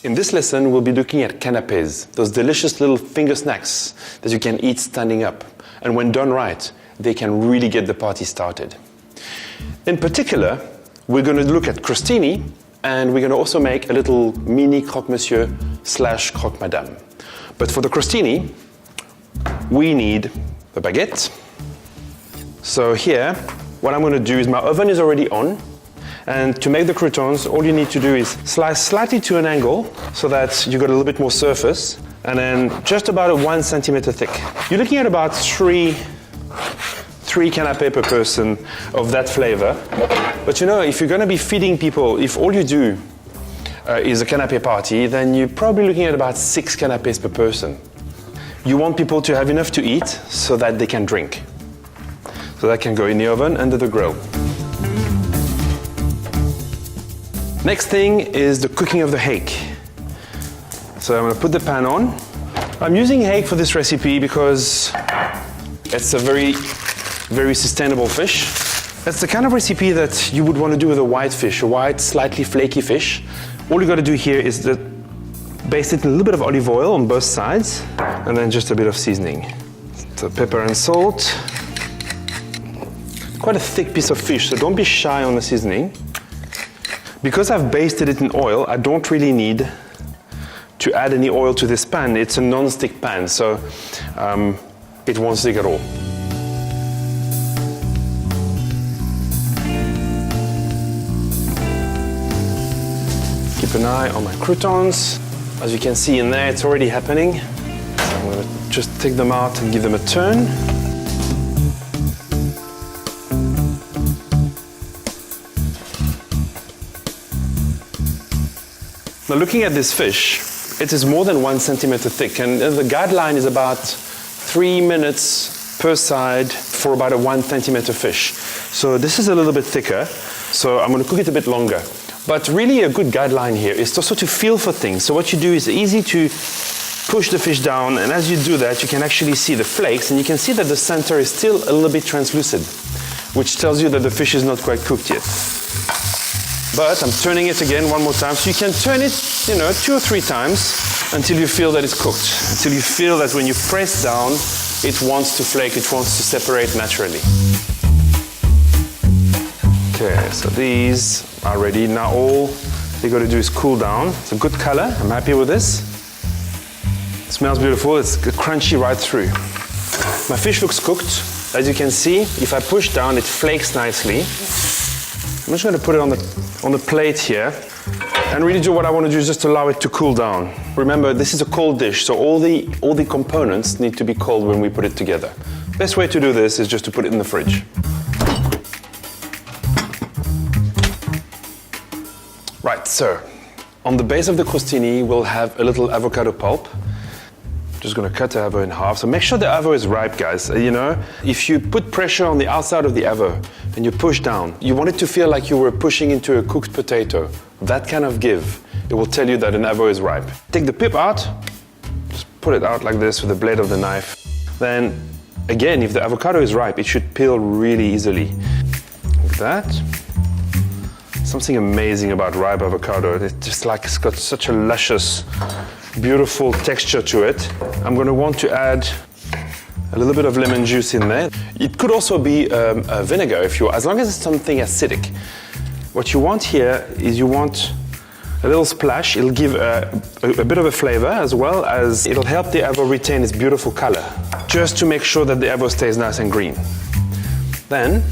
In this lesson, we'll be looking at canapés, those delicious little finger snacks that you can eat standing up. And when done right, they can really get the party started. In particular, we're going to look at crostini, and we're going to also make a little mini croque-monsieur / croque-madame. But for the crostini, we need the baguette. So here, what I'm going to do is my oven is already on. And to make the croutons, all you need to do is slice slightly to an angle so that you got a little bit more surface, and then just about 1 centimeter thick. You're looking at about three canapés per person of that flavor. But you know, if you're going to be feeding people, if all you do is a canapé party, then you're probably looking at about 6 canapés per person. You want people to have enough to eat so that they can drink. So that can go in the oven under the grill. Next thing is the cooking of the hake. So I'm going to put the pan on. I'm using hake for this recipe because it's a very, very sustainable fish. That's the kind of recipe that you would want to do with a white fish, a white, slightly flaky fish. All you got to do here is baste it in a little bit of olive oil on both sides, and then just a bit of seasoning. So pepper and salt. Quite a thick piece of fish, so don't be shy on the seasoning. Because I've basted it in oil, I don't really need to add any oil to this pan. It's a non-stick pan, so it won't stick at all. Keep an eye on my croutons. As you can see in there, it's already happening. So I'm going to just take them out and give them a turn. Now looking at this fish, it is more than 1 centimeter thick, and the guideline is about 3 minutes per side for about a 1 centimeter fish. So this is a little bit thicker, so I'm going to cook it a bit longer. But really a good guideline here is also to feel for things. So what you do is easy to push the fish down, and as you do that, you can actually see the flakes, and you can see that the center is still a little bit translucent, which tells you that the fish is not quite cooked yet. But I'm turning it again one more time, so you can turn it, 2 or 3 times until you feel that it's cooked. Until you feel that when you press down, it wants to flake, it wants to separate naturally. Okay, so these are ready. Now all they got to do is cool down. It's a good color, I'm happy with this. It smells beautiful, it's crunchy right through. My fish looks cooked. As you can see, if I push down, it flakes nicely. I'm just going to put it on the plate here, and really what I want to do is just allow it to cool down. Remember, this is a cold dish, so all the components need to be cold when we put it together. Best way to do this is just to put it in the fridge. Right, so on the base of the crostini, we'll have a little avocado pulp. Just going to cut the avo in half. So make sure the avo is ripe, guys. If you put pressure on the outside of the avo and you push down, you want it to feel like you were pushing into a cooked potato. That kind of give, it will tell you that an avo is ripe. Take the pip out, just put it out like this with the blade of the knife. Then, again, if the avocado is ripe, it should peel really easily. Like that. Something amazing about ripe avocado. It's got such a luscious, beautiful texture to it. I'm going to want to add a little bit of lemon juice in there. It could also be a vinegar as long as it's something acidic. What you want here is you want a little splash. It'll give a bit of a flavor, as well as it'll help the avo retain its beautiful color, just to make sure that the avo stays nice and green. Then,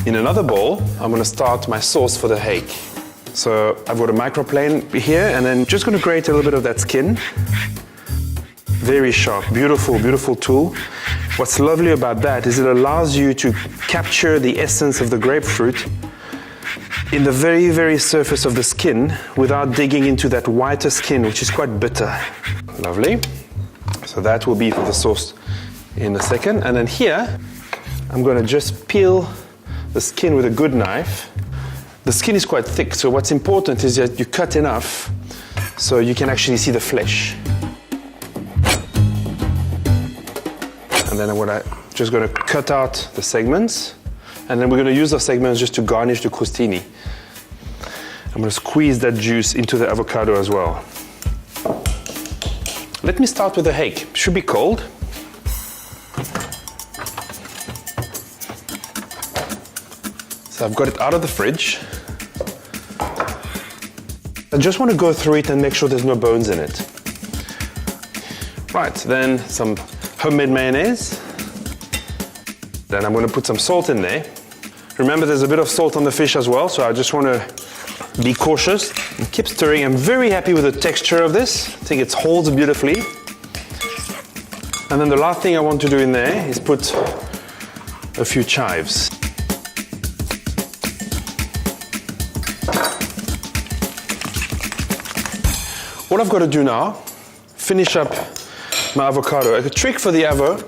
in another bowl, I'm going to start my sauce for the hake. So I've got a microplane here, and then just going to grate a little bit of that skin. Very sharp, beautiful, beautiful tool. What's lovely about that is it allows you to capture the essence of the grapefruit in the very, very surface of the skin without digging into that whiter skin, which is quite bitter. Lovely. So that will be for the sauce in a second. And then here, I'm going to just peel the skin with a good knife. The skin is quite thick, so what's important is that you cut enough so you can actually see the flesh. And then I'm just going to cut out the segments, and then we're going to use those segments just to garnish the crostini. I'm going to squeeze that juice into the avocado as well. Let me start with the hake. It should be cold. So I've got it out of the fridge. I just want to go through it and make sure there's no bones in it. Right, then some homemade mayonnaise. Then I'm going to put some salt in there. Remember, there's a bit of salt on the fish as well, so I just want to be cautious and keep stirring. I'm very happy with the texture of this. I think it holds beautifully. And then the last thing I want to do in there is put a few chives. What I've got to do now, finish up my avocado. A trick for the avo,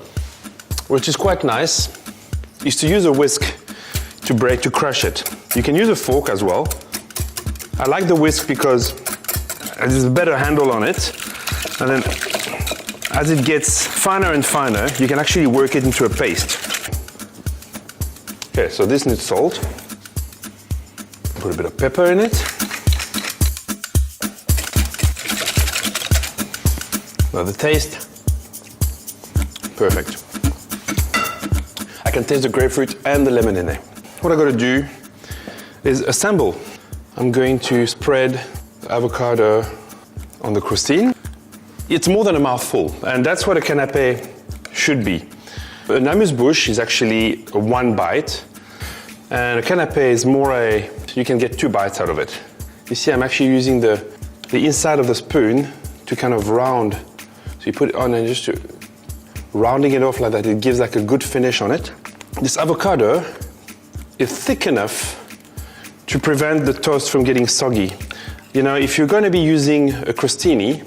which is quite nice, is to use a whisk to crush it. You can use a fork as well. I like the whisk because there's a better handle on it. And then as it gets finer and finer, you can actually work it into a paste. Okay, so this needs salt. Put a bit of pepper in it. Now the taste, perfect. I can taste the grapefruit and the lemon in there. What I got to do is assemble. I'm going to spread the avocado on the croustine. It's more than a mouthful, and that's what a canapé should be. An amuse-bouche is actually a one bite, and a canapé is more you can get 2 bites out of it. You see, I'm actually using the inside of the spoon to kind of round. So you put it on and just rounding it off like that, it gives like a good finish on it. This avocado is thick enough to prevent the toast from getting soggy. You know, if you're going to be using a crostini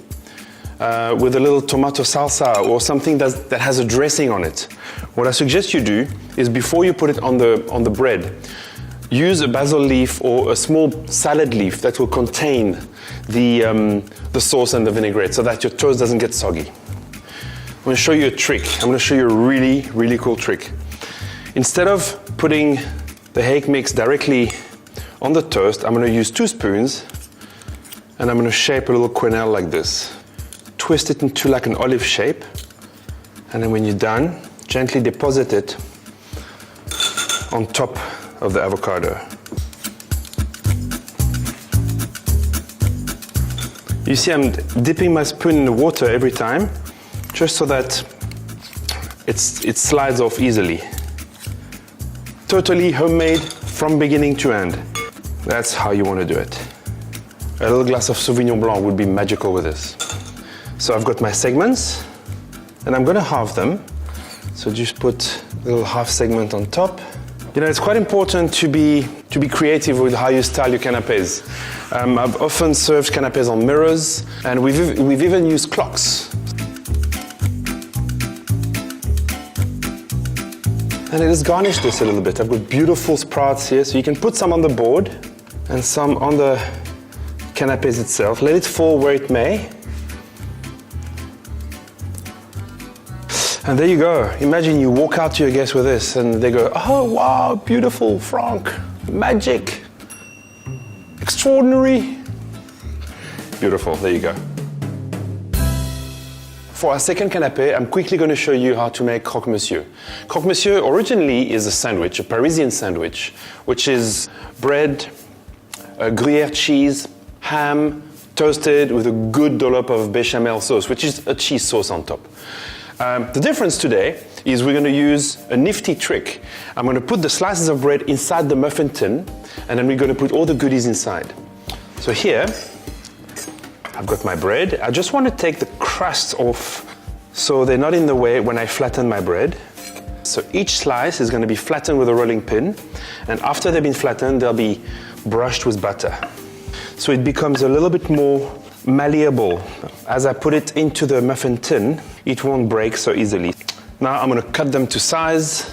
with a little tomato salsa or something that has a dressing on it, what I suggest you do is before you put it on the bread, use a basil leaf or a small salad leaf that will contain the sauce and the vinaigrette so that your toast doesn't get soggy. I'm going to show you a trick. I'm going to show you a really, really cool trick. Instead of putting the hake mix directly on the toast, I'm going to use 2 spoons and I'm going to shape a little quenelle like this. Twist it into like an olive shape, and then when you're done, gently deposit it on top of the avocado. You see, I'm dipping my spoon in the water every time, just so that it slides off easily. Totally homemade from beginning to end. That's how you want to do it. A little glass of Sauvignon Blanc would be magical with this. So I've got my segments, and I'm going to halve them. So just put a little half segment on top. You know, it's quite important to be creative with how you style your canapés. I've often served canapés on mirrors, and we've even used clocks. And it has garnished this a little bit. I've got beautiful sprouts here, so you can put some on the board and some on the canapés itself. Let it fall where it may. And there you go. Imagine you walk out to your guests with this and they go, oh wow, beautiful, Franck, magic, extraordinary. Beautiful, there you go. For our second canapé, I'm quickly going to show you how to make croque-monsieur. Croque-monsieur originally is a sandwich, a Parisian sandwich, which is bread, Gruyere cheese, ham, toasted with a good dollop of bechamel sauce, which is a cheese sauce on top. The difference today is we're going to use a nifty trick. I'm going to put the slices of bread inside the muffin tin, and then we're going to put all the goodies inside. So here, I've got my bread. I just want to take the crusts off so they're not in the way when I flatten my bread. So each slice is going to be flattened with a rolling pin, and after they've been flattened, they'll be brushed with butter. So it becomes a little bit more malleable. As I put it into the muffin tin, it won't break so easily. Now I'm going to cut them to size.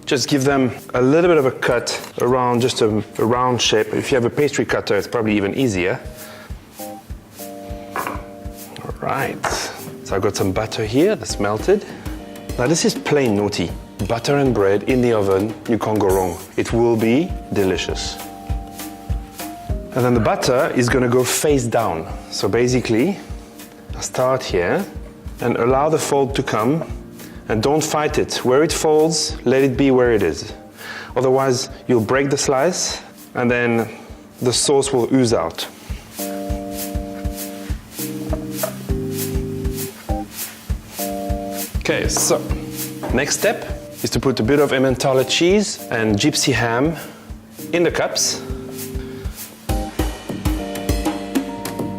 Just give them a little bit of a cut around, just a round shape. If you have a pastry cutter, it's probably even easier. All right, so I've got some butter here that's melted. Now this is plain naughty. Butter and bread in the oven, you can't go wrong. It will be delicious. And then the butter is going to go face down. So basically, I'll start here and allow the fold to come, and don't fight it. Where it folds, let it be where it is. Otherwise, you'll break the slice and then the sauce will ooze out. Okay, so next step is to put a bit of Emmentaler cheese and gypsy ham in the cups.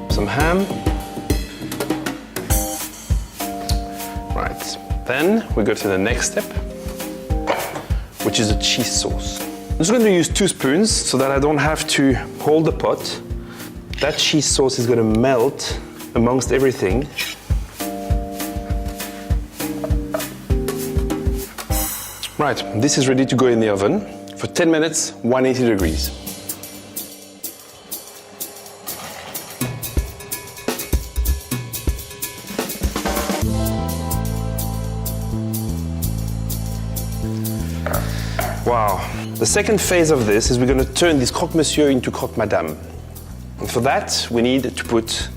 Some ham. Right, then we go to the next step, which is a cheese sauce. I'm just going to use 2 spoons so that I don't have to hold the pot. That cheese sauce is going to melt amongst everything. Right, this is ready to go in the oven for 10 minutes, 180 degrees. Wow. The second phase of this is we're going to turn this croque-monsieur into croque-madame. And for that, we need to put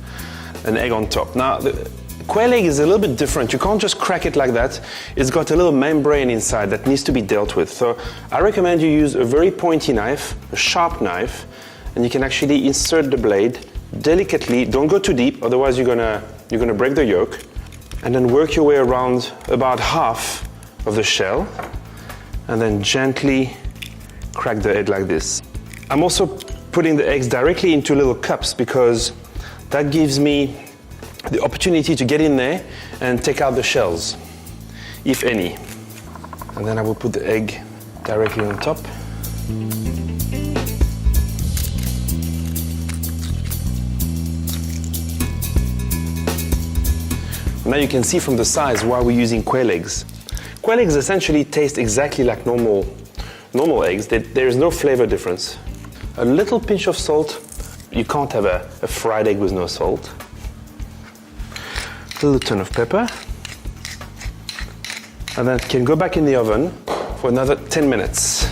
an egg on top. Now, the quail egg is a little bit different. You can't just crack it like that. It's got a little membrane inside that needs to be dealt with. So I recommend you use a very pointy knife, a sharp knife, and you can actually insert the blade delicately. Don't go too deep, otherwise you're gonna break the yolk. And then work your way around about half of the shell, and then gently crack the egg like this. I'm also putting the eggs directly into little cups because that gives me the opportunity to get in there and take out the shells, if any. And then I will put the egg directly on top. Now you can see from the size why we're using quail eggs. Quail eggs essentially taste exactly like normal eggs. There is no flavor difference. A little pinch of salt. You can't have a fried egg with no salt. A little ton of pepper. And then it can go back in the oven for another 10 minutes.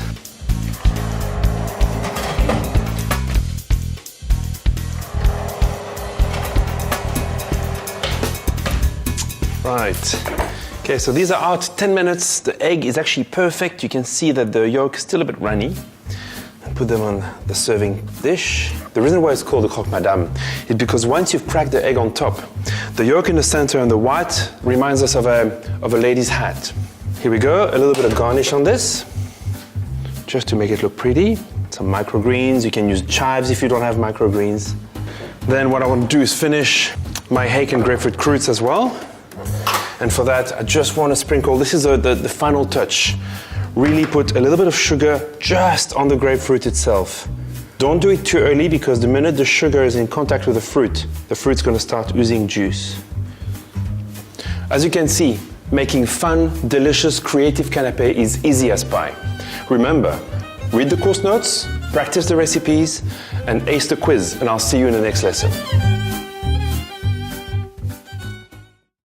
Right. Okay, so these are out 10 minutes. The egg is actually perfect. You can see that the yolk is still a bit runny. And put them on the serving dish. The reason why it's called a croque-madame is because once you've cracked the egg on top, the yolk in the center and the white reminds us of a lady's hat. Here we go, a little bit of garnish on this, just to make it look pretty. Some microgreens, you can use chives if you don't have microgreens. Then what I want to do is finish my hake and grapefruit croûtes as well. And for that, I just want to sprinkle, this is the final touch. Really put a little bit of sugar just on the grapefruit itself. Don't do it too early because the minute the sugar is in contact with the fruit's going to start oozing juice. As you can see, making fun, delicious, creative canapé is easy as pie. Remember, read the course notes, practice the recipes, and ace the quiz, and I'll see you in the next lesson.